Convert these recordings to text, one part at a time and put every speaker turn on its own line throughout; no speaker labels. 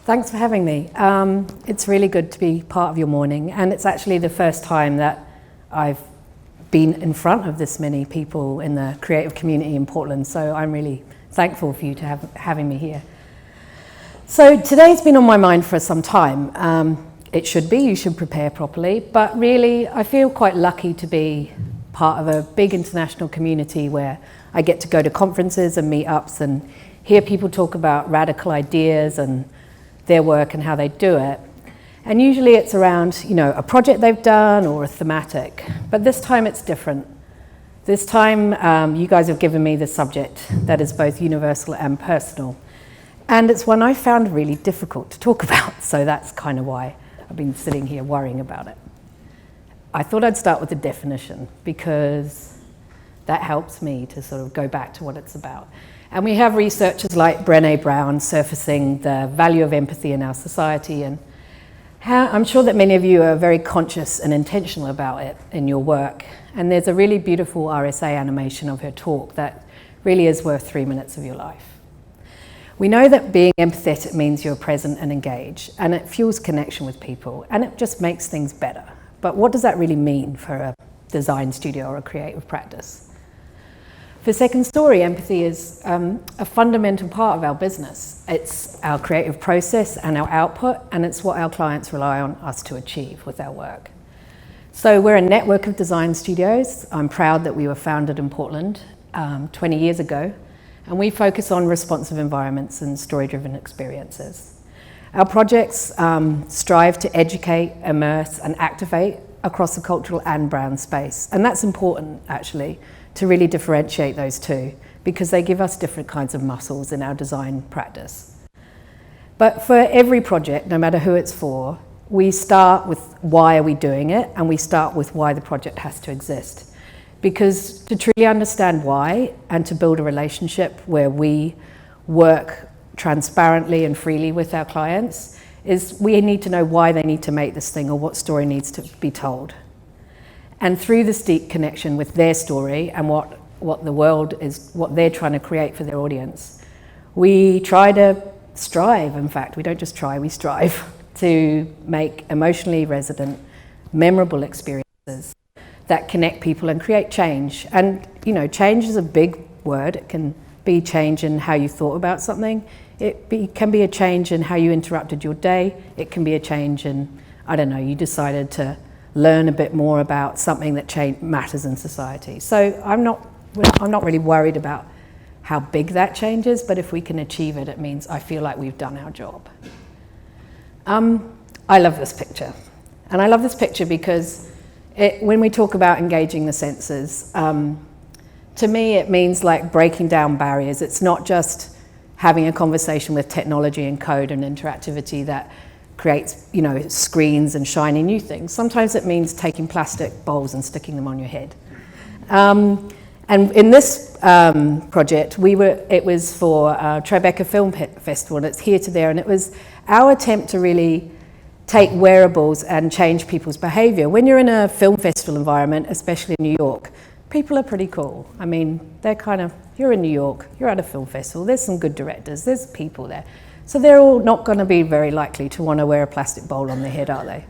Thanks for having me. It's really good to be part of your morning, and it's actually the first time that I've been in front of this many people in the creative community in Portland, so I'm really thankful for you to having me here. So today's been on my mind for some time. It should be, you should prepare properly, but really I feel quite lucky to be part of a big international community where I get to go to conferences and meetups and hear people talk about radical ideas and their work and how they do it. And usually it's around, a project they've done or a thematic. But this time it's different. This time you guys have given me the subject that is both universal and personal. And it's one I found really difficult to talk about, so that's kind of why I've been sitting here worrying about it. I thought I'd start with the definition because that helps me to sort of go back to what it's about. And we have researchers like Brené Brown surfacing the value of empathy in our society, and I'm sure that many of you are very conscious and intentional about it in your work. And there's a really beautiful RSA animation of her talk that really is worth 3 minutes of your life. We know that being empathetic means you're present and engaged, and it fuels connection with people, and it just makes things better. But what does that really mean for a design studio or a creative practice? For Second Story, empathy is a fundamental part of our business. It's our creative process and our output, and it's what our clients rely on us to achieve with our work. So we're a network of design studios. I'm proud that we were founded in Portland 20 years ago, and we focus on responsive environments and story-driven experiences. Our projects strive to educate, immerse, and activate across the cultural and brand space, and that's important, actually, to really differentiate those two, because they give us different kinds of muscles in our design practice. But for every project, no matter who it's for, we start with why are we doing it, and we start with why the project has to exist. Because to truly understand why, and to build a relationship where we work transparently and freely with our clients, is we need to know why they need to make this thing or what story needs to be told. And through this deep connection with their story and what the world is, what they're trying to create for their audience, we strive, in fact, we don't just try, we strive to make emotionally resonant, memorable experiences that connect people and create change. And, change is a big word. It can be change in how you thought about something. It can be a change in how you interrupted your day. It can be a change in, you decided to learn a bit more about something that matters in society. So I'm not really worried about how big that change is, but if we can achieve it, it means I feel like we've done our job. I love this picture. And I love this picture because when we talk about engaging the senses, to me it means like breaking down barriers. It's not just having a conversation with technology and code and interactivity that creates, screens and shiny new things. Sometimes it means taking plastic bowls and sticking them on your head. And in this project, it was for Tribeca Film Festival, and it's Here to There, and it was our attempt to really take wearables and change people's behavior. When you're in a film festival environment, especially in New York, people are pretty cool. You're in New York, you're at a film festival, there's some good directors, there's people there. So they're all not going to be very likely to want to wear a plastic bowl on their head, are they?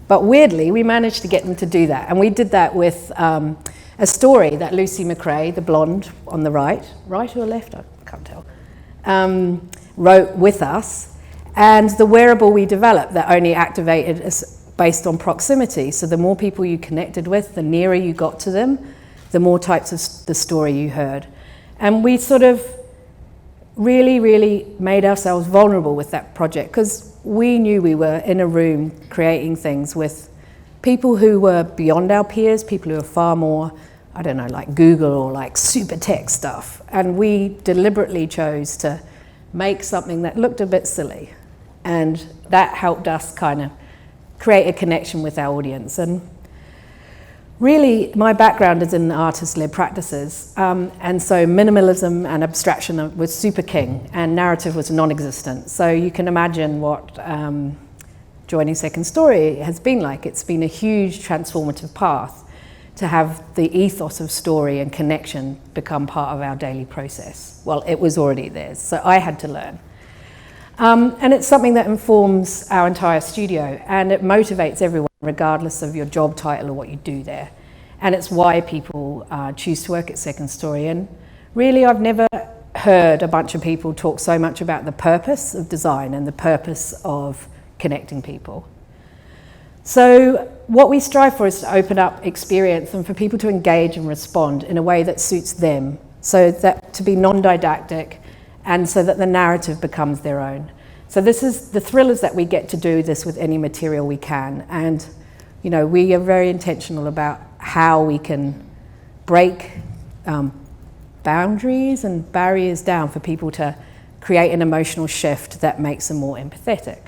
But weirdly, we managed to get them to do that. And we did that with a story that Lucy McRae, the blonde on the right or left, I can't tell, wrote with us. And the wearable we developed that only activated us based on proximity. So the more people you connected with, the nearer you got to them, the more types of the story you heard. And we sort of really, really made ourselves vulnerable with that project because we knew we were in a room creating things with people who were beyond our peers, people who were far more I don't know, like Google or like super tech stuff. And we deliberately chose to make something that looked a bit silly. And that helped us kind of create a connection with our audience. And really, my background is in artist-led practices. And so minimalism and abstraction was super king, and narrative was non-existent. So you can imagine what joining Second Story has been like. It's been a huge transformative path to have the ethos of story and connection become part of our daily process. Well, it was already there, so I had to learn. And it's something that informs our entire studio, and it motivates everyone regardless of your job title or what you do there. And it's why people choose to work at Second Story. And really, I've never heard a bunch of people talk so much about the purpose of design and the purpose of connecting people. So what we strive for is to open up experience and for people to engage and respond in a way that suits them, so that to be non-didactic and so that the narrative becomes their own. So this is the thrill, is that we get to do this with any material we can. And you know, we are very intentional about how we can break boundaries and barriers down for people to create an emotional shift that makes them more empathetic.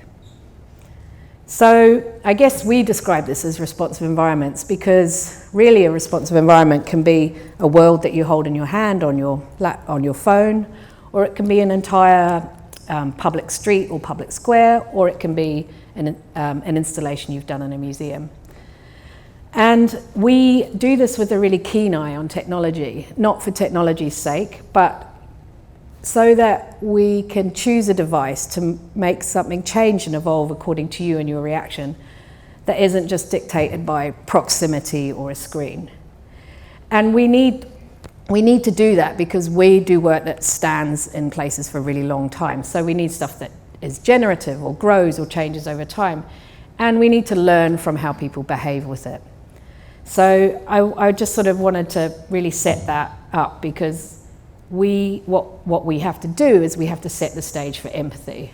So I guess we describe this as responsive environments, because really a responsive environment can be a world that you hold in your hand on your phone, or it can be an entire public street or public square, or it can be an installation you've done in a museum. And we do this with a really keen eye on technology, not for technology's sake, but so that we can choose a device to make something change and evolve according to you and your reaction, that isn't just dictated by proximity or a screen. And we need to do that because we do work that stands in places for a really long time. So we need stuff that is generative or grows or changes over time. And we need to learn from how people behave with it. So I just sort of wanted to really set that up, because what we have to do is we have to set the stage for empathy.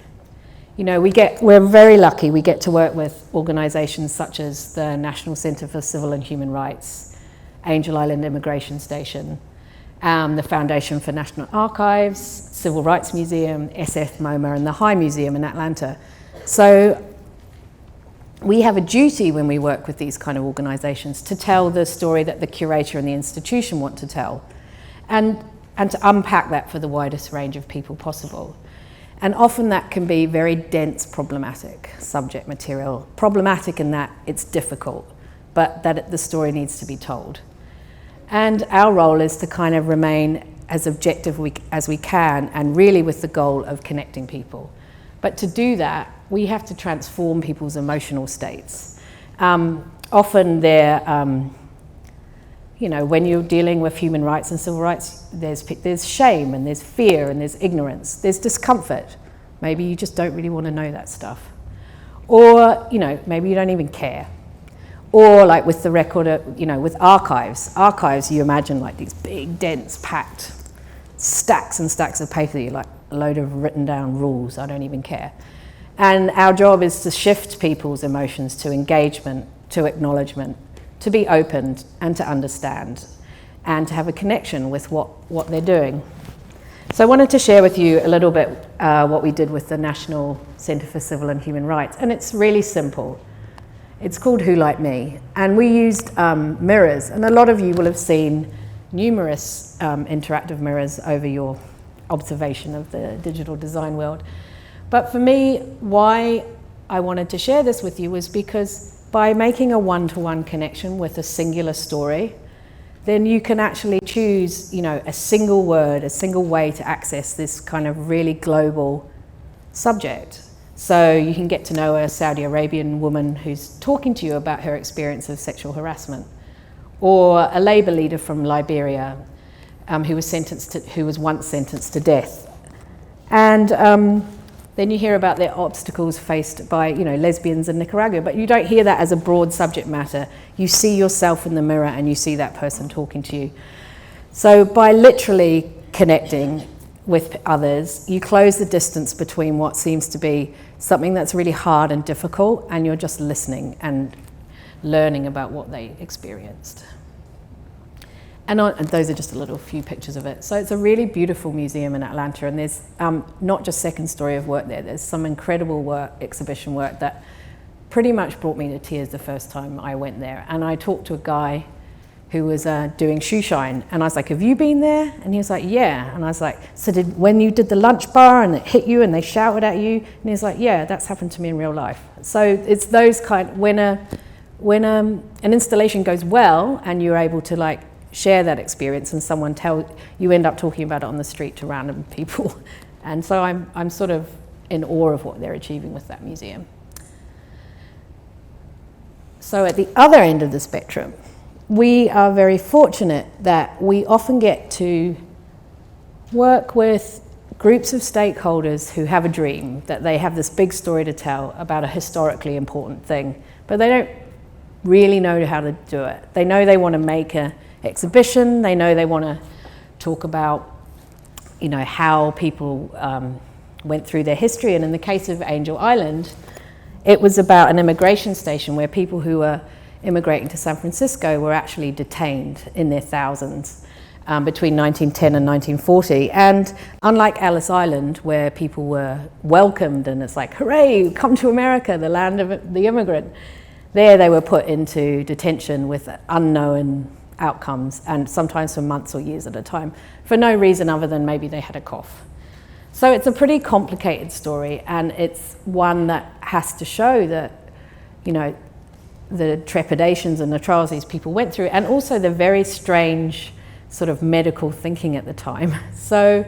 You know, we're very lucky. We get to work with organisations such as the National Centre for Civil and Human Rights, Angel Island Immigration Station, the Foundation for National Archives, Civil Rights Museum, SF MoMA, and the High Museum in Atlanta. So we have a duty when we work with these kind of organisations to tell the story that the curator and the institution want to tell, and to unpack that for the widest range of people possible. And often that can be very dense, problematic subject material. Problematic in that it's difficult, but that the story needs to be told. And our role is to kind of remain as objective as we can, and really with the goal of connecting people. But to do that, we have to transform people's emotional states. Often they're, you know, when you're dealing with human rights and civil rights, there's shame and there's fear and there's ignorance, there's discomfort. Maybe you just don't really want to know that stuff. Or, you know, maybe you don't even care. Or like with the record, you know, with archives, you imagine like these big, dense, packed stacks and stacks of paper, you're like a load of written down rules, I don't even care. And our job is to shift people's emotions to engagement, to acknowledgement, to be opened and to understand, and to have a connection with what they're doing. So I wanted to share with you a little bit what we did with the National Centre for Civil and Human Rights, and it's really simple. It's called Who Like Me, and we used mirrors, and a lot of you will have seen numerous interactive mirrors over your observation of the digital design world. But for me, why I wanted to share this with you was because by making a one-to-one connection with a singular story, then you can actually choose, you know, a single word, a single way to access this kind of really global subject. So you can get to know a Saudi Arabian woman who's talking to you about her experience of sexual harassment, or a Labour leader from Liberia who was once sentenced to death. And then you hear about their obstacles faced by, you know, lesbians in Nicaragua, but you don't hear that as a broad subject matter. You see yourself in the mirror and you see that person talking to you. So by literally connecting with others, you close the distance between what seems to be something that's really hard and difficult, and you're just listening and learning about what they experienced. And those are just a little few pictures of it. So it's a really beautiful museum in Atlanta, and there's not just second story of work there, there's some incredible work, exhibition work that pretty much brought me to tears the first time I went there. And I talked to a guy who was doing shoe shine, and I was like, have you been there? And he was like, yeah. And I was like, so when you did the lunch bar and it hit you and they shouted at you? And he was like, yeah, that's happened to me in real life. So it's those kind, when an installation goes well and you're able to like share that experience and someone you end up talking about it on the street to random people. And so I'm sort of in awe of what they're achieving with that museum. So at the other end of the spectrum, we are very fortunate that we often get to work with groups of stakeholders who have a dream, that they have this big story to tell about a historically important thing, but they don't really know how to do it. They know they want to make an exhibition, they know they want to talk about, you know, how people went through their history. And in the case of Angel Island, it was about an immigration station where people who were immigrating to San Francisco were actually detained in their thousands between 1910 and 1940. And unlike Ellis Island, where people were welcomed and it's like, hooray, come to America, the land of the immigrant, there they were put into detention with unknown outcomes, and sometimes for months or years at a time, for no reason other than maybe they had a cough. So it's a pretty complicated story, and it's one that has to show that, you know, the trepidations and the trials these people went through, and also the very strange sort of medical thinking at the time. So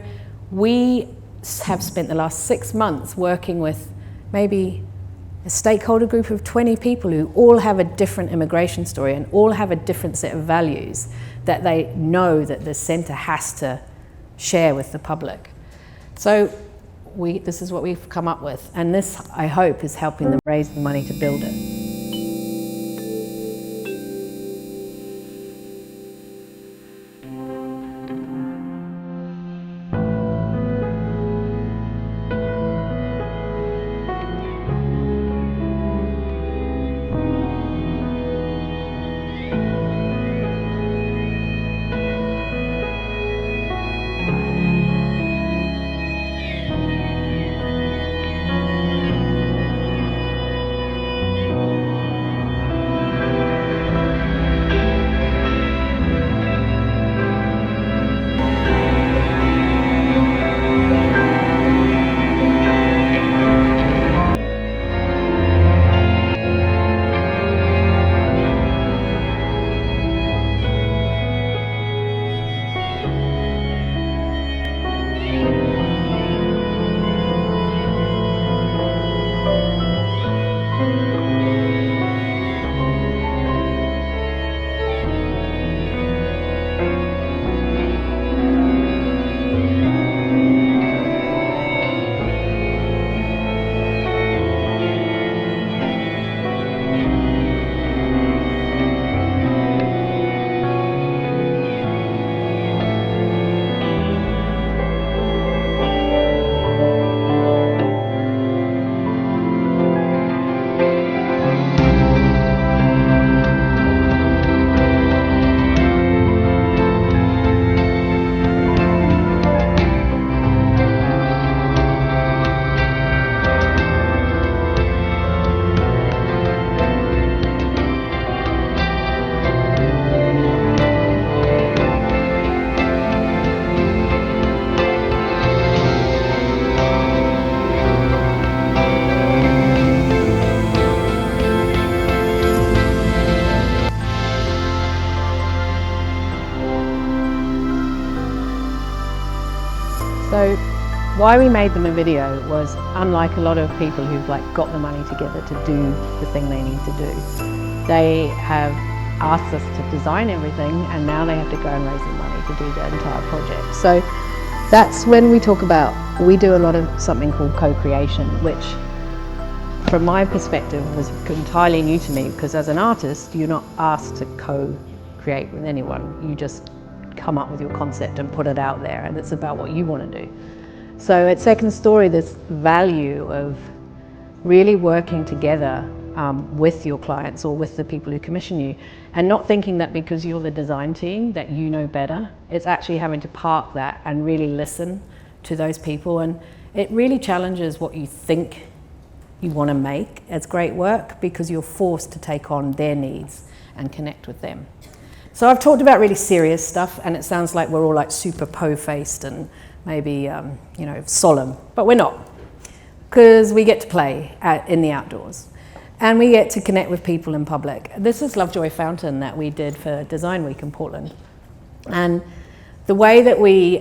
we have spent the last 6 months working with maybe a stakeholder group of 20 people who all have a different immigration story and all have a different set of values that they know that the centre has to share with the public. So this is what we've come up with, and this, I hope, is helping them raise the money to build it. So why we made them a video was, unlike a lot of people who've got the money together to do the thing they need to do, they have asked us to design everything, and now they have to go and raise the money to do the entire project. So that's when we talk about, we do a lot of something called co-creation, which from my perspective was entirely new to me, because as an artist, you're not asked to co-create with anyone. You just come up with your concept and put it out there, and it's about what you want to do. So at Second Story, this value of really working together with your clients or with the people who commission you, and not thinking that because you're the design team that you know better. It's actually having to park that and really listen to those people, and it really challenges what you think you want to make as great work, because you're forced to take on their needs and connect with them. So I've talked about really serious stuff, and it sounds like we're all like super po-faced and maybe solemn, but we're not, because we get to play in the outdoors and we get to connect with people in public. This is Lovejoy Fountain that we did for Design Week in Portland, and the way that we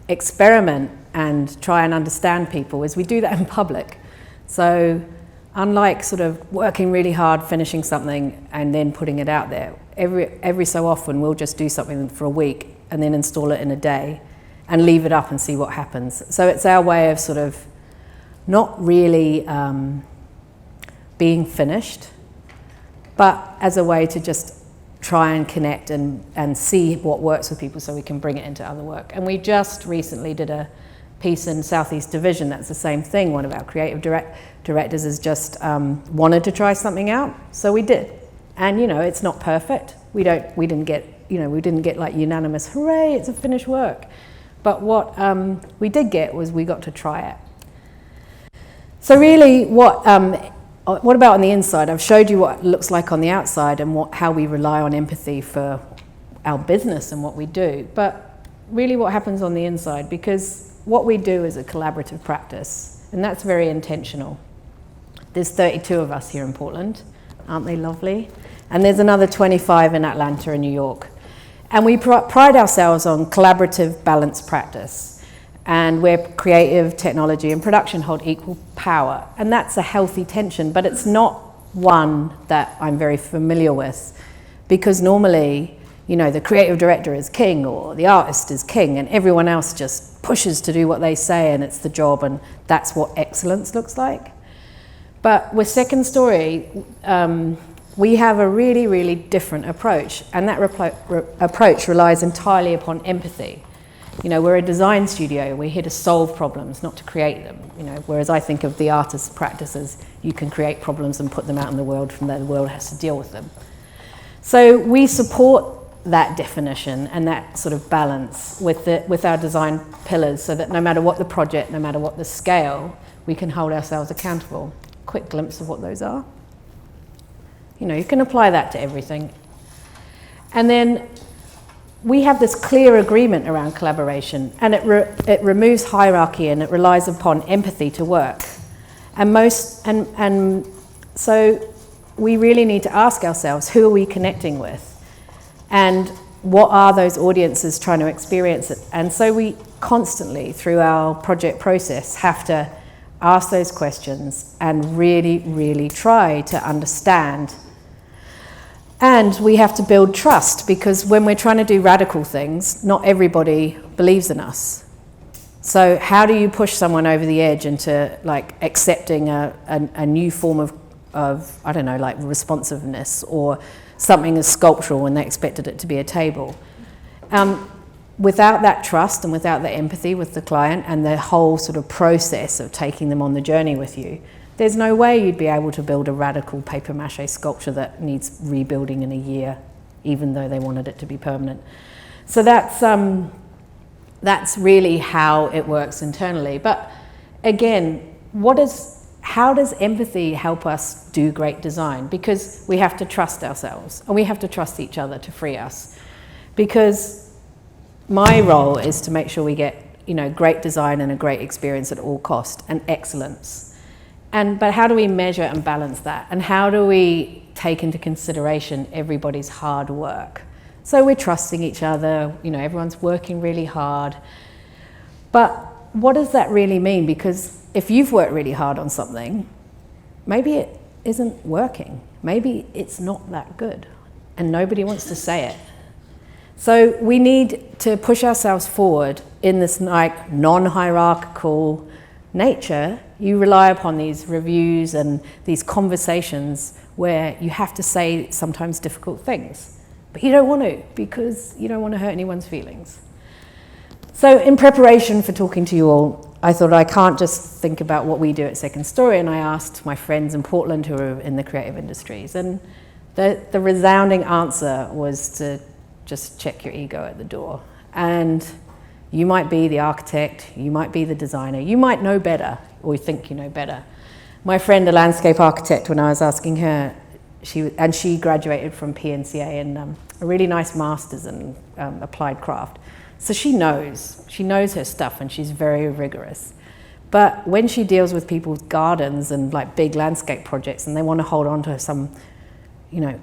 experiment and try and understand people is we do that in public. So unlike sort of working really hard, finishing something and then putting it out there, every so often we'll just do something for a week and then install it in a day and leave it up and see what happens. So it's our way of sort of not really being finished, but as a way to just try and connect and see what works with people so we can bring it into other work. And we just recently did a piece in Southeast Division that's the same thing. One of our creative directors has just wanted to try something out, so we did. And it's not perfect. We didn't get like unanimous hooray, it's a finished work. But what we did get was we got to try it. So really, what about on the inside? I've showed you what it looks like on the outside and how we rely on empathy for our business and what we do. But really, what happens on the inside, because what we do is a collaborative practice, and that's very intentional. There's 32 of us here in Portland, aren't they lovely? And there's another 25 in Atlanta and New York. And we pride ourselves on collaborative, balanced practice, and where creative, technology, and production hold equal power. And that's a healthy tension, but it's not one that I'm very familiar with, because normally, the creative director is king or the artist is king, and everyone else just pushes to do what they say, and it's the job, and that's what excellence looks like. But with Second Story, we have a really, really different approach, and that approach relies entirely upon empathy. We're a design studio. We're here to solve problems, not to create them. Whereas I think of the artist's practices, you can create problems and put them out in the world, from there the world has to deal with them. So we support that definition and that sort of balance with our design pillars, so that no matter what the project, no matter what the scale, we can hold ourselves accountable. Quick glimpse of what those are. You can apply that to everything. And then we have this clear agreement around collaboration, and it removes hierarchy, and it relies upon empathy to work. And so we really need to ask ourselves, who are we connecting with? And what are those audiences trying to experience it? And so we constantly, through our project process, have to ask those questions and really, really try to understand. And we have to build trust, because when we're trying to do radical things, not everybody believes in us. So how do you push someone over the edge into accepting a new form of I don't know, like responsiveness, or something as sculptural when they expected it to be a table? Without that trust and without the empathy with the client and the whole sort of process of taking them on the journey with you, there's no way you'd be able to build a radical papier-mâché sculpture that needs rebuilding in a year, even though they wanted it to be permanent. So that's really how it works internally. But again, how does empathy help us do great design? Because we have to trust ourselves, and we have to trust each other to free us. Because my role is to make sure we get, great design and a great experience at all cost, and excellence. But how do we measure and balance that? And how do we take into consideration everybody's hard work? So we're trusting each other, everyone's working really hard. But what does that really mean? Because if you've worked really hard on something, maybe it isn't working. Maybe it's not that good, and nobody wants to say it. So we need to push ourselves forward in this non-hierarchical nature. You rely upon these reviews and these conversations where you have to say sometimes difficult things, but you don't want to, because you don't want to hurt anyone's feelings. So in preparation for talking to you all, I thought I can't just think about what we do at Second Story, and I asked my friends in Portland who are in the creative industries, and the resounding answer was to just check your ego at the door. And you might be the architect, you might be the designer, you might know better, or you think you know better. My friend, a landscape architect, when I was asking her, she graduated from PNCA in a really nice master's in applied craft. So she knows her stuff, and she's very rigorous. But when she deals with people's gardens and like big landscape projects, and they want to hold on to some,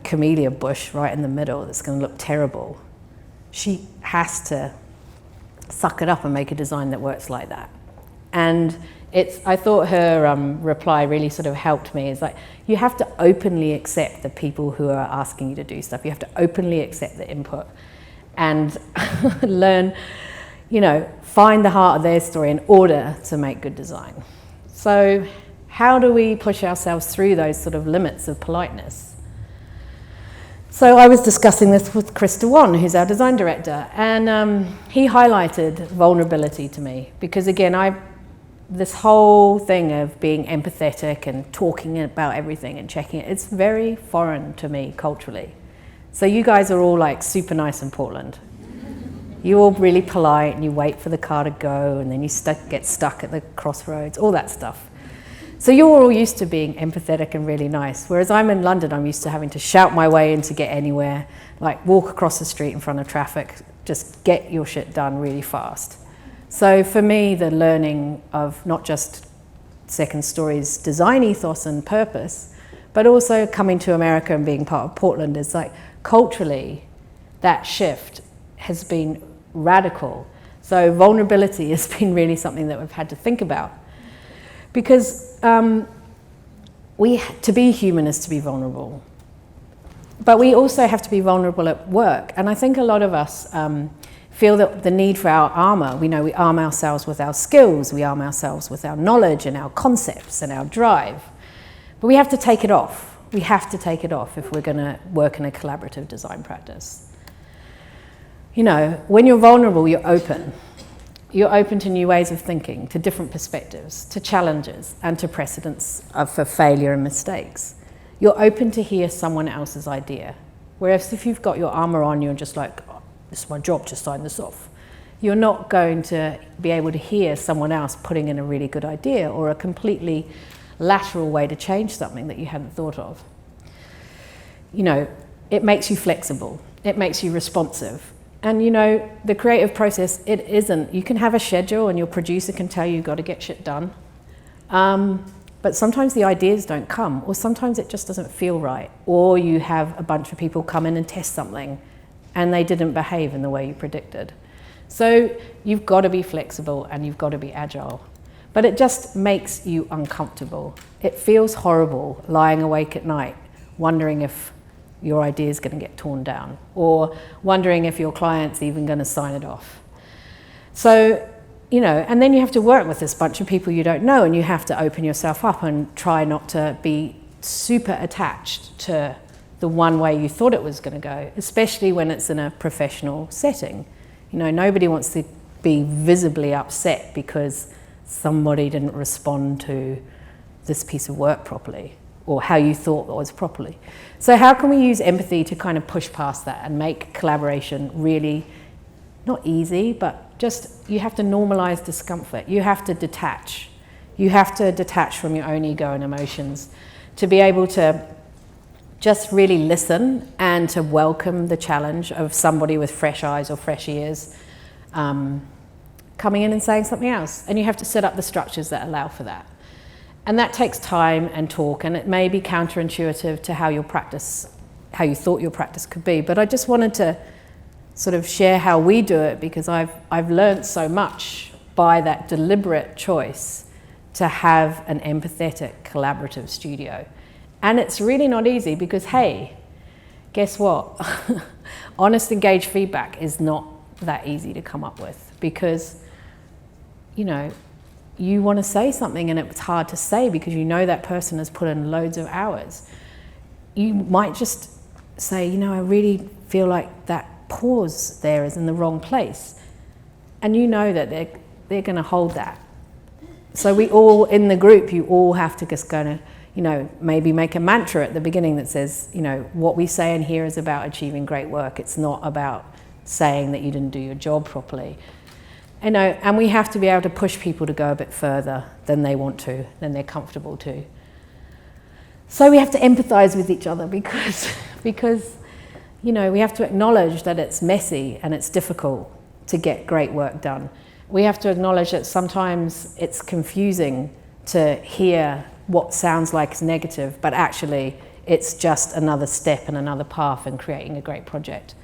camellia bush right in the middle that's going to look terrible, she has to suck it up and make a design that works like that. And I thought her reply really sort of helped me. It's like, you have to openly accept the people who are asking you to do stuff. You have to openly accept the input and learn, find the heart of their story in order to make good design. So how do we push ourselves through those sort of limits of politeness? So I was discussing this with Chris DeWan, who's our design director, and he highlighted vulnerability to me, because again, this whole thing of being empathetic and talking about everything and checking it, it's very foreign to me culturally. So you guys are all like super nice in Portland. You're all really polite, and you wait for the car to go, and then you get stuck at the crossroads, all that stuff. So you're all used to being empathetic and really nice, whereas I'm in London, I'm used to having to shout my way in to get anywhere, like walk across the street in front of traffic, just get your shit done really fast. So for me, the learning of not just Second Story's design ethos and purpose, but also coming to America and being part of Portland is like, culturally, that shift has been radical. So vulnerability has been really something that we've had to think about. Because to be human is to be vulnerable. But we also have to be vulnerable at work. And I think a lot of us feel that the need for our armor, we arm ourselves with our skills, we arm ourselves with our knowledge and our concepts and our drive. But we have to take it off. We have to take it off if we're going to work in a collaborative design practice. When you're vulnerable, you're open. You're open to new ways of thinking, to different perspectives, to challenges, and to precedents for failure and mistakes. You're open to hear someone else's idea. Whereas if you've got your armor on, you're just like, oh, this is my job to sign this off. You're not going to be able to hear someone else putting in a really good idea or a completely lateral way to change something that you hadn't thought of. It makes you flexible. It makes you responsive. And the creative process, it isn't. You can have a schedule and your producer can tell you you've got to get shit done. But sometimes the ideas don't come, or sometimes it just doesn't feel right. Or you have a bunch of people come in and test something and they didn't behave in the way you predicted. So you've got to be flexible and you've got to be agile. But it just makes you uncomfortable. It feels horrible lying awake at night, wondering if your idea is going to get torn down, or wondering if your client's even going to sign it off. So, and then you have to work with this bunch of people you don't know, and you have to open yourself up and try not to be super attached to the one way you thought it was going to go, especially when it's in a professional setting. Nobody wants to be visibly upset because somebody didn't respond to this piece of work properly, or how you thought it was properly. So how can we use empathy to kind of push past that and make collaboration really, not easy, but just, you have to normalize discomfort. You have to detach. You have to detach from your own ego and emotions to be able to just really listen and to welcome the challenge of somebody with fresh eyes or fresh ears coming in and saying something else. And you have to set up the structures that allow for that. And that takes time and talk, and it may be counterintuitive to how you thought your practice could be. But I just wanted to sort of share how we do it, because I've learned so much by that deliberate choice to have an empathetic, collaborative studio. And it's really not easy because, hey, guess what? Honest, engaged feedback is not that easy to come up with, because, you want to say something and it's hard to say because that person has put in loads of hours. You might just say, I really feel like that pause there is in the wrong place. And that they're going to hold that. So we all, in the group, you all have to just kind of, you know, maybe make a mantra at the beginning that says, you know, what we say in here is about achieving great work. It's not about saying that you didn't do your job properly. You know, and we have to be able to push people to go a bit further than they want to, than they're comfortable to. So we have to empathize with each other because, you know, we have to acknowledge that it's messy and it's difficult to get great work done. We have to acknowledge that sometimes it's confusing to hear what sounds like is negative, but actually it's just another step and another path in creating a great project.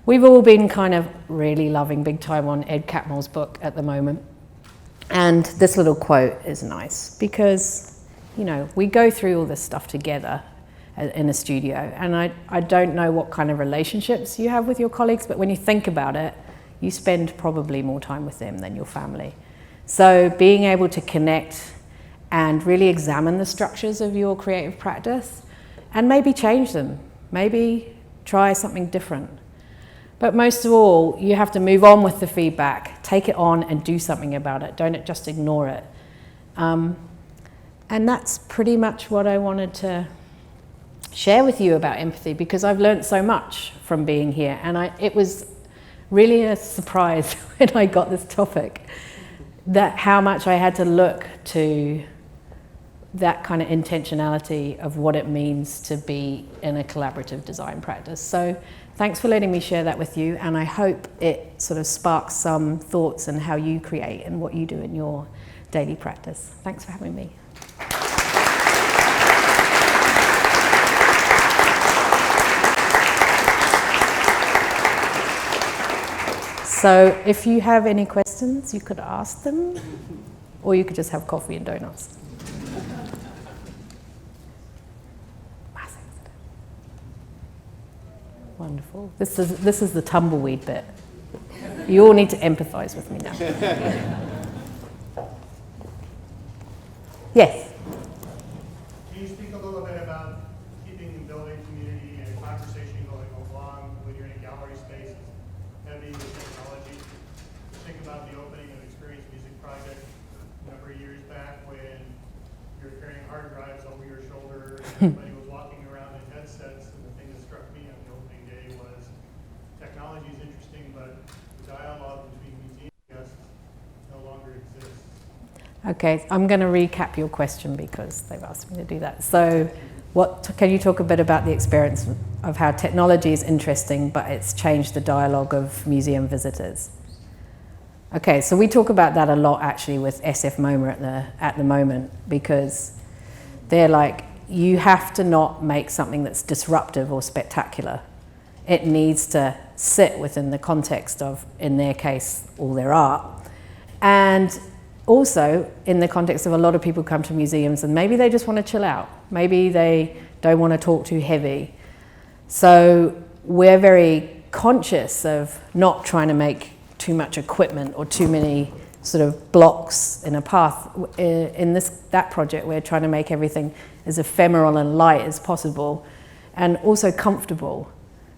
We've all been kind of really loving big time on Ed Catmull's book at the moment. And this little quote is nice because, you know, we go through all this stuff together in a studio. And I don't know what kind of relationships you have with your colleagues, but when you think about it, you spend probably more time with them than your family. So being able to connect and really examine the structures of your creative practice and maybe change them, maybe try something different. But most of all, you have to move on with the feedback, take it on and do something about it. Don't just ignore it. And that's pretty much what I wanted to share with you about empathy, because I've learned so much from being here. And it was really a surprise when I got this topic, that how much I had to look to that kind of intentionality of what it means to be in a collaborative design practice. So thanks for letting me share that with you, and I hope it sort of sparks some thoughts on how you create and what you do in your daily practice. Thanks for having me. So if you have any questions, you could ask them, or you could just have coffee and donuts. Wonderful. This is the tumbleweed bit. You all need to empathize with me now. Yes?
Can you speak a little bit about keeping and building community and conversation going along when you're in a gallery space, heavy with technology? Think about the opening of Experience Music Project a number of years back when you were carrying hard drives over your shoulder and everybody was walking around in headsets, and the thing that struck me on the opening day was technology is interesting, but the dialogue between museum guests no longer exists.
Okay, I'm going to recap your question because they've asked me to do that. So can you talk a bit about the experience of how technology is interesting, but it's changed the dialogue of museum visitors? Okay, so we talk about that a lot actually with SF MoMA at the moment, because they're like, you have to not make something that's disruptive or spectacular. It needs to sit within the context of, in their case, all their art. And also in the context of a lot of people come to museums and maybe they just want to chill out. Maybe they don't want to talk too heavy. So we're very conscious of not trying to make too much equipment or too many sort of blocks in a path. In that project, we're trying to make everything as ephemeral and light as possible, and also comfortable,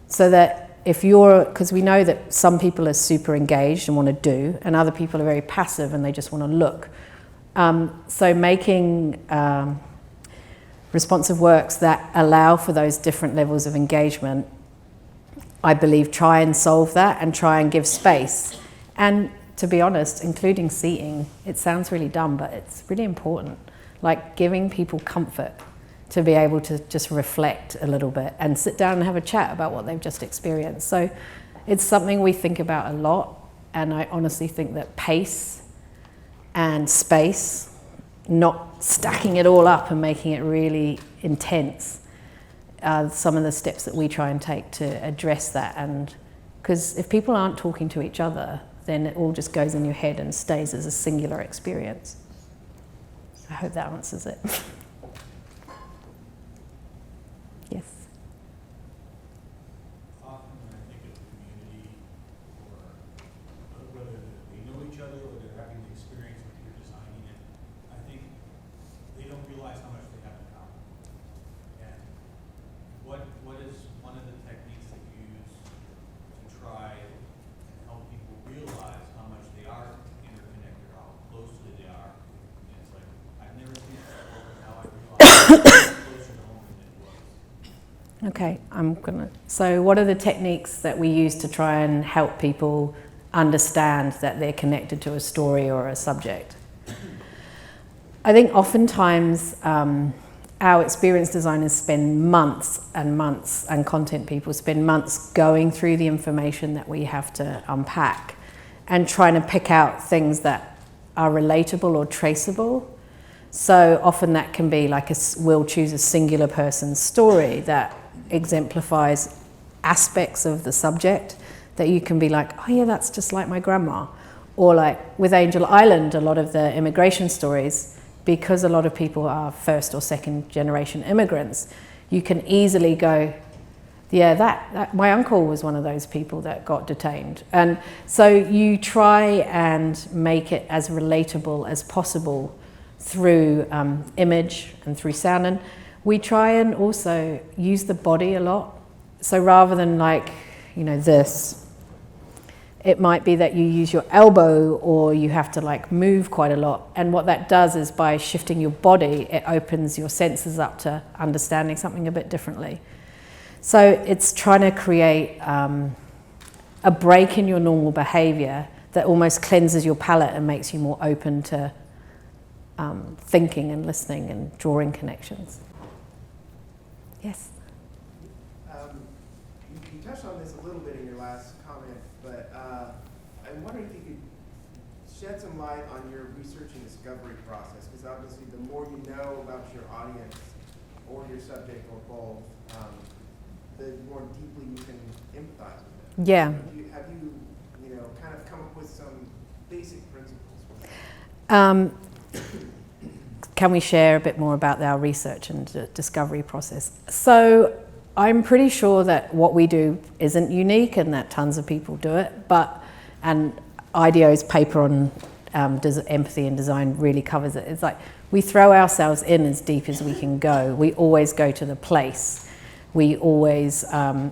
so that because we know that some people are super engaged and want to do, and other people are very passive and they just want to look. So making responsive works that allow for those different levels of engagement, I believe, try and solve that and try and give space. And to be honest, including seating, it sounds really dumb, but it's really important. Like giving people comfort to be able to just reflect a little bit and sit down and have a chat about what they've just experienced. So it's something we think about a lot, and I honestly think that pace and space, not stacking it all up and making it really intense, are some of the steps that we try and take to address that. And because if people aren't talking to each other, then it all just goes in your head and stays as a singular experience. I hope that answers it. Yes.
Often when I think of community, or whether they know each other or they're having the experience when you're designing it, I think they don't realize how much they have in common. And what is one of the techniques that you use to try and help people realize how much they are interconnected, how closely they are closer to home than it was.
Okay, so what are the techniques that we use to try and help people understand that they're connected to a story or a subject? I think oftentimes our experienced designers spend months and months, and content people spend months going through the information that we have to unpack and trying to pick out things that are relatable or traceable. So often that can be like we'll choose a singular person's story that exemplifies aspects of the subject that you can be like, oh yeah, that's just like my grandma. Or like with Angel Island, a lot of the immigration stories, because a lot of people are first or second generation immigrants, you can easily go, yeah, that my uncle was one of those people that got detained. And so you try and make it as relatable as possible through image and through sound. And we try and also use the body a lot. So rather than like, this, it might be that you use your elbow or you have to like move quite a lot. And what that does is by shifting your body, it opens your senses up to understanding something a bit differently. So it's trying to create a break in your normal behavior that almost cleanses your palate and makes you more open to thinking and listening and drawing connections. Yes?
You touched on this a little bit in your last comment, but I'm wondering if you could shed some light on your research and discovery process, because obviously the more you know about your audience or your subject or both, the more deeply you can empathize with them.
Yeah.
Have you kind of come up with some basic principles?
Can we share a bit more about our research and discovery process? So I'm pretty sure that what we do isn't unique and that tons of people do it, and IDEO's paper on empathy and design really covers it. It's like we throw ourselves in as deep as we can go. We always go to the place. We always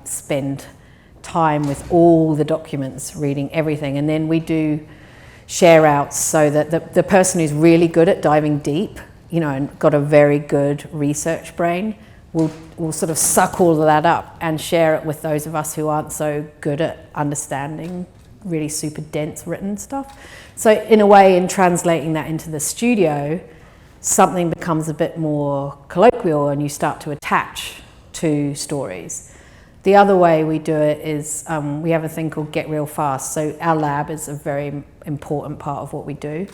spend time with all the documents, reading everything, and then we do share outs so that the person who's really good at diving deep, and got a very good research brain, will sort of suck all of that up and share it with those of us who aren't so good at understanding really super dense written stuff. So in a way, in translating that into the studio, something becomes a bit more colloquial and you start to attach to stories. The other way we do it is we have a thing called Get Real Fast. So our lab is a very important part of what we do.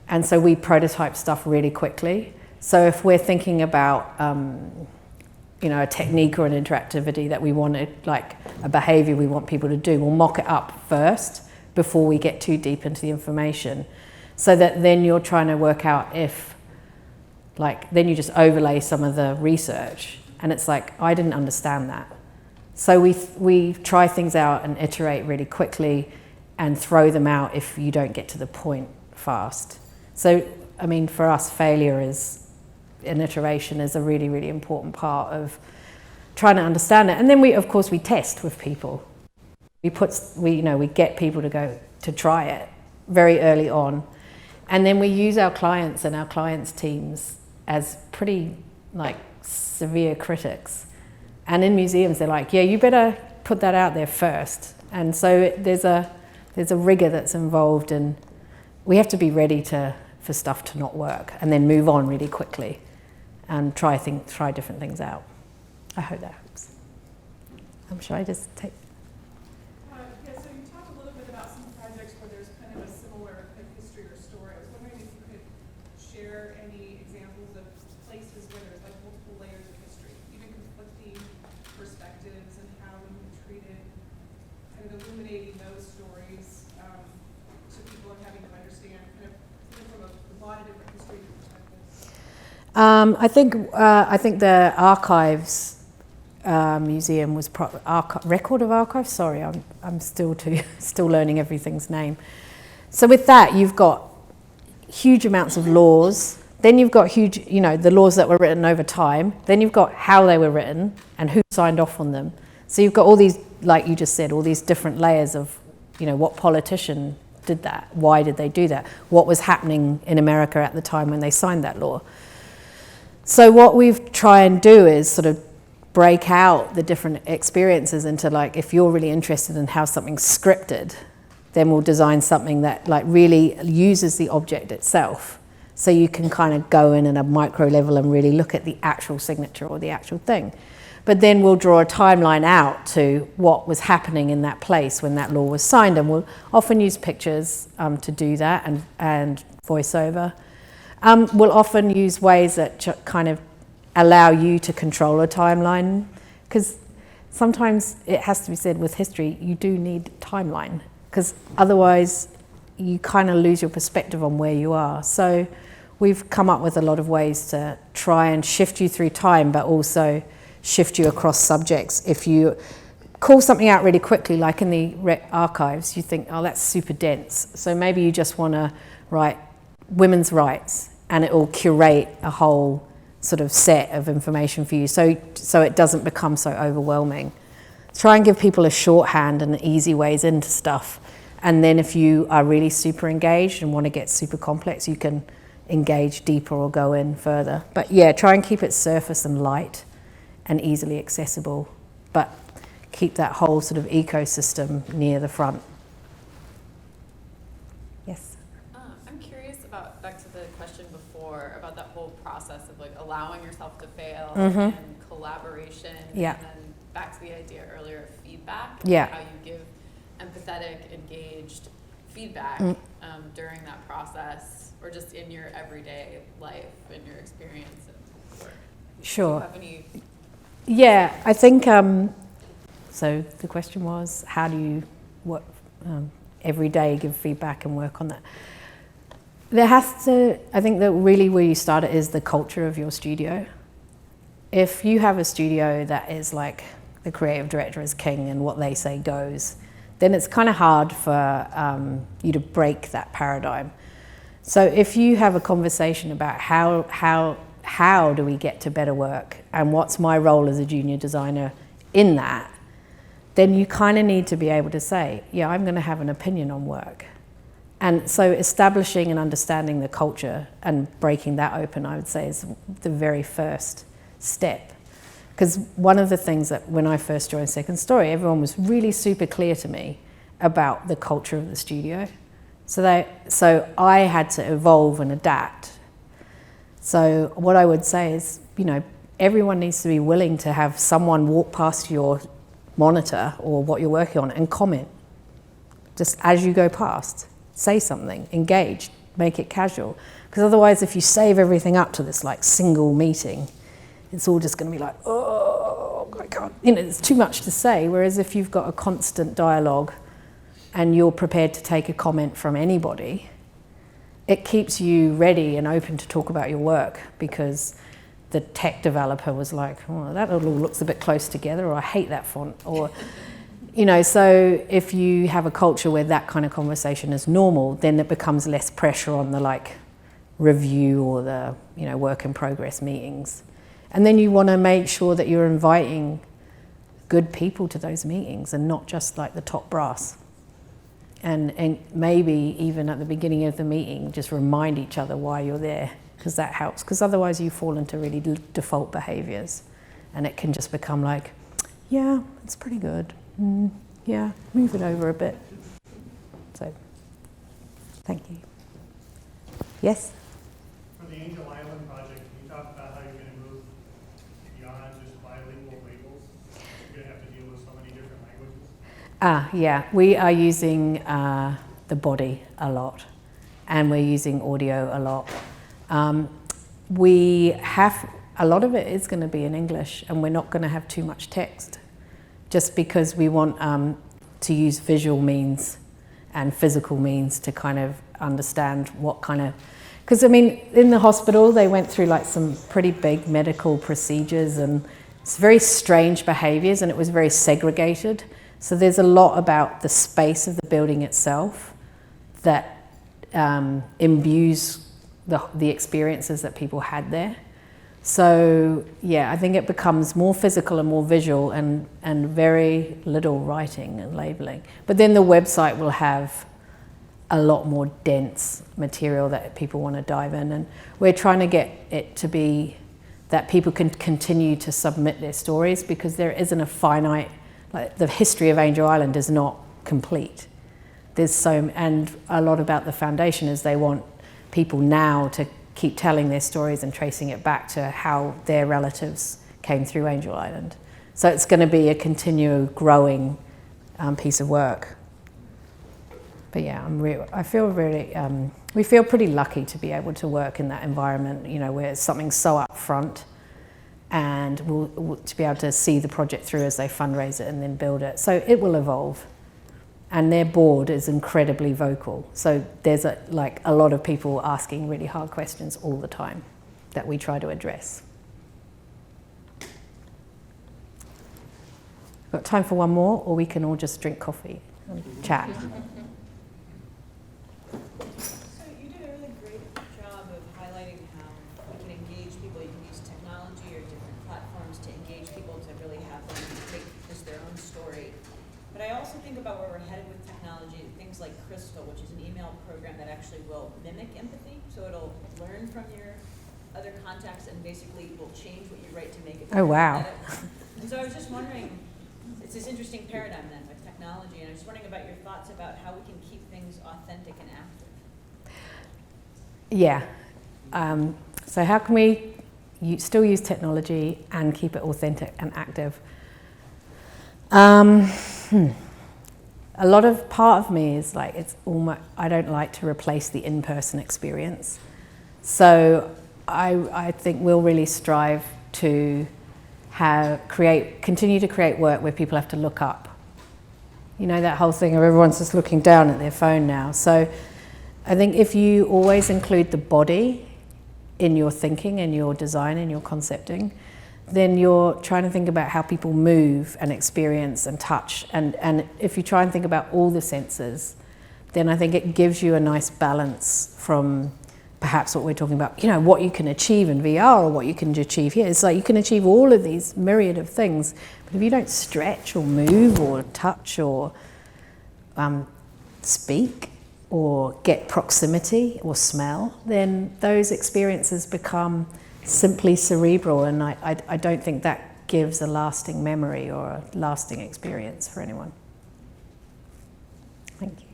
And so we prototype stuff really quickly. So if we're thinking about a technique or an interactivity that we want, like a behavior we want people to do, we'll mock it up first before we get too deep into the information. So that then you're trying to work out if, then you just overlay some of the research and it's like, I didn't understand that. So we try things out and iterate really quickly and throw them out if you don't get to the point fast. So, for us, failure is an iteration is a really, really important part of trying to understand it. And then we test with people. We get people to go to try it very early on. And then we use our clients and our clients' teams as pretty severe critics. And in museums, they're like, yeah, you better put that out there first. And so there's a rigor that's involved, and we have to be ready for stuff to not work and then move on really quickly and try different things out. I hope that helps. Should I just take...
Yeah, so you talked a little bit about some projects where there's kind of a similar history or story. I was wondering if you could share any examples of places where there's multiple layers of history, even conflicting perspectives, and how you treated kind of illuminating those stories to people and having them understand kind of from a lot of different history perspectives.
I think the archives museum was record of archives. Sorry, I'm still learning everything's name. So with that, you've got huge amounts of laws. Then you've got huge, the laws that were written over time. Then you've got how they were written and who signed off on them. So you've got all these, like you just said, all these different layers of, what politician did that? Why did they do that? What was happening in America at the time when they signed that law? So what we try and do is sort of break out the different experiences into, like, if you're really interested in how something's scripted, then we'll design something that like really uses the object itself. So you can kind of go in at a micro level and really look at the actual signature or the actual thing. But then we'll draw a timeline out to what was happening in that place when that law was signed, and we'll often use pictures to do that, and voiceover. We'll often use ways that kind of allow you to control a timeline, because sometimes it has to be said with history, you do need timeline, because otherwise you kind of lose your perspective on where you are. So we've come up with a lot of ways to try and shift you through time, but also shift you across subjects. If you call something out really quickly, like in the archives, you think, oh, that's super dense. So maybe you just want to write women's rights, and it will curate a whole sort of set of information for you, so it doesn't become so overwhelming. Try and give people a shorthand and easy ways into stuff. And then if you are really super engaged and want to get super complex, you can engage deeper or go in further. But yeah, try and keep it surface and light and easily accessible, but keep that whole sort of ecosystem near the front. Yes?
I'm curious about, back to the question before, about that whole process of like allowing yourself to fail and collaboration,
Yeah.
and then back to the idea earlier of feedback,
Yeah.
how you give empathetic, engaged feedback during that process, or just in your everyday life and your experience and work.
Sure.
Do you have any?
Yeah, I think, so the question was, how do you work every day, give feedback and work on that? There has to, I think that really where you start it is the culture of your studio. If you have a studio that is like the creative director is king and what they say goes, then it's kind of hard for you to break that paradigm. So if you have a conversation about how do we get to better work and what's my role as a junior designer in that, then you kind of need to be able to say, yeah, I'm going to have an opinion on work. And so establishing and understanding the culture and breaking that open, I would say, is the very first step. Because one of the things that when I first joined Second Story, everyone was really super clear to me about the culture of the studio. So I had to evolve and adapt. So what I would say is, you know, everyone needs to be willing to have someone walk past your monitor or what you're working on and comment. Just as you go past, say something, engage, make it casual. Because otherwise, if you save everything up to this like single meeting, it's all just going to be like, oh, I can't, you know, it's too much to say. Whereas if you've got a constant dialogue and you're prepared to take a comment from anybody, it keeps you ready and open to talk about your work, because the tech developer was like, oh, that all looks a bit close together, or I hate that font, or, you know, so if you have a culture where that kind of conversation is normal, then it becomes less pressure on the like review or the, you know, work in progress meetings. And then you want to make sure that you're inviting good people to those meetings and not just like the top brass. And maybe even at the beginning of the meeting, just remind each other why you're there, because that helps. Because otherwise you fall into really default behaviors, and it can just become like, yeah, it's pretty good. Yeah, move it over a bit. So, thank you. Yes?
For the Angel Island project, can you talk about how you're going to move beyond just bilingual labels? You're going to have to deal with so many different languages.
Yeah, we are using the body a lot, and we're using audio a lot. We have, a lot of it is going to be in English, and we're not going to have too much text, just because we want to use visual means and physical means to kind of understand what kind of, because I mean, in the hospital, they went through like some pretty big medical procedures, and it's very strange behaviors, and it was very segregated. So there's a lot about the space of the building itself that imbues the experiences that people had there. So yeah, I think it becomes more physical and more visual, and very little writing and labeling. But then the website will have a lot more dense material that people want to dive in, and we're trying to get it to be that people can continue to submit their stories, because there isn't a finite, like the history of Angel Island is not complete. There's and a lot about the foundation is they want people now to keep telling their stories and tracing it back to how their relatives came through Angel Island. So it's going to be a continual growing piece of work. But yeah, I feel really, we feel pretty lucky to be able to work in that environment, you know, where something's so upfront, and we'll to be able to see the project through as they fundraise it and then build it. So it will evolve. And their board is incredibly vocal. So there's a lot of people asking really hard questions all the time that we try to address. Got time for one more, or we can all just drink coffee and chat.
So you did a really great job of highlighting how we can engage people. You can use technology or different platforms to engage people, to really have them make this their own story. But I also think about where we're headed with technology, things like Crystal, which is an email program that actually will mimic empathy. So it'll learn from your other contacts and basically will change what you write to make it.
Oh, wow.
Empathetic. And so I was just wondering, it's this interesting paradigm then with technology, and I was just wondering about your thoughts about how we can keep things authentic and active.
Yeah. So how can we still use technology and keep it authentic and active? A lot of part of me is like, it's almost, I don't like to replace the in-person experience. So I think we'll really strive to continue to create work where people have to look up. You know, that whole thing of everyone's just looking down at their phone now. So I think if you always include the body in your thinking and your design and your concepting, then you're trying to think about how people move and experience and touch. And if you try and think about all the senses, then I think it gives you a nice balance from perhaps what we're talking about, you know, what you can achieve in VR or what you can achieve here. It's like you can achieve all of these myriad of things, but if you don't stretch or move or touch or speak or get proximity or smell, then those experiences become simply cerebral, and I don't think that gives a lasting memory or a lasting experience for anyone. Thank you.